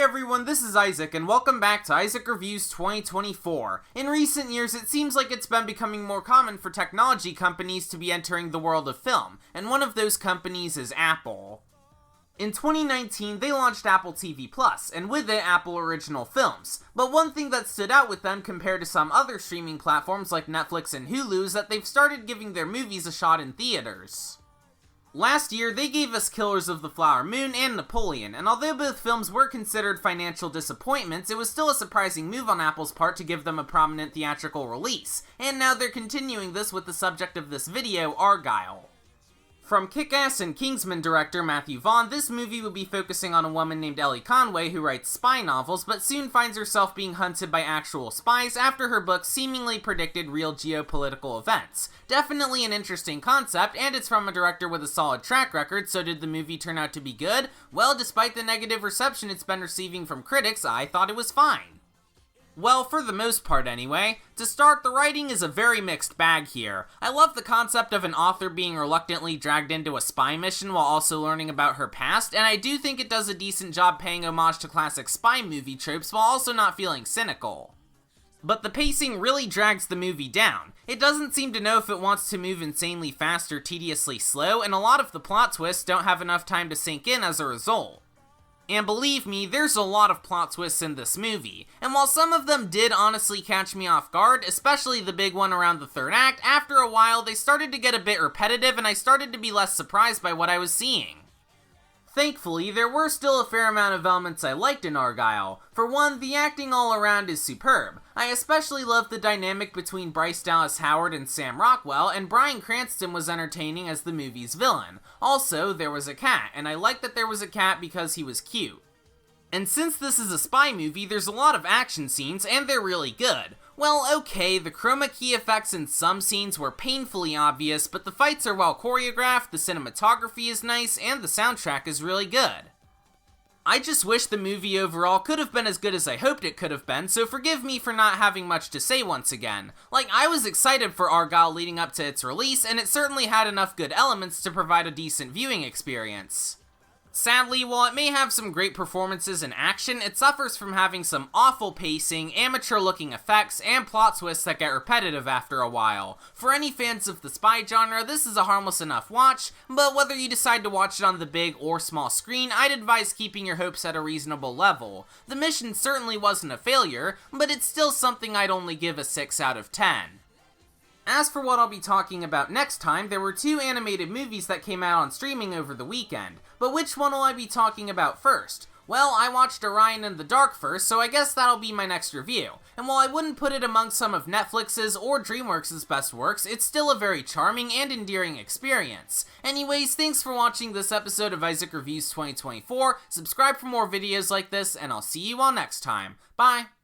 everyone, this is Isaac, and welcome back to Isaac Reviews 2024. In recent years, it seems like it's been becoming more common for technology companies to be entering the world of film, and one of those companies is Apple. In 2019, they launched Apple TV+, and with it, Apple Original Films. But one thing that stood out with them compared to some other streaming platforms like Netflix and Hulu is that they've started giving their movies a shot in theaters. Last year, they gave us Killers of the Flower Moon and Napoleon, and although both films were considered financial disappointments, it was still a surprising move on Apple's part to give them a prominent theatrical release, and now they're continuing this with the subject of this video, Argylle. From Kick-Ass and Kingsman director Matthew Vaughn, this movie will be focusing on a woman named Ellie Conway who writes spy novels, but soon finds herself being hunted by actual spies after her book seemingly predicted real geopolitical events. Definitely an interesting concept, and it's from a director with a solid track record, so did the movie turn out to be good? Well, despite the negative reception it's been receiving from critics, I thought it was fine. Well, for the most part anyway. To start, the writing is a very mixed bag here. I love the concept of an author being reluctantly dragged into a spy mission while also learning about her past, and I do think it does a decent job paying homage to classic spy movie tropes while also not feeling cynical. But the pacing really drags the movie down. It doesn't seem to know if it wants to move insanely fast or tediously slow, and a lot of the plot twists don't have enough time to sink in as a result. And believe me, there's a lot of plot twists in this movie, and while some of them did honestly catch me off guard, especially the big one around the third act, after a while they started to get a bit repetitive and I started to be less surprised by what I was seeing. Thankfully, there were still a fair amount of elements I liked in Argylle. For one, the acting all around is superb. I especially loved the dynamic between Bryce Dallas Howard and Sam Rockwell, and Bryan Cranston was entertaining as the movie's villain. Also, there was a cat, and I liked that there was a cat because he was cute. And since this is a spy movie, there's a lot of action scenes, and they're really good. Well, okay, the chroma key effects in some scenes were painfully obvious, but the fights are well choreographed, the cinematography is nice, and the soundtrack is really good. I just wish the movie overall could have been as good as I hoped it could have been, so forgive me for not having much to say once again. Like, I was excited for Argylle leading up to its release, and it certainly had enough good elements to provide a decent viewing experience. Sadly, while it may have some great performances and action, it suffers from having some awful pacing, amateur-looking effects, and plot twists that get repetitive after a while. For any fans of the spy genre, this is a harmless enough watch, but whether you decide to watch it on the big or small screen, I'd advise keeping your hopes at a reasonable level. The mission certainly wasn't a failure, but it's still something I'd only give a 6 out of 10. As for what I'll be talking about next time, there were 2 animated movies that came out on streaming over the weekend, but which one will I be talking about first? Well, I watched Orion in the Dark first, so I guess that'll be my next review. And while I wouldn't put it among some of Netflix's or DreamWorks' best works, it's still a very charming and endearing experience. Anyways, thanks for watching this episode of Isaac Reviews 2024, subscribe for more videos like this, and I'll see you all next time. Bye!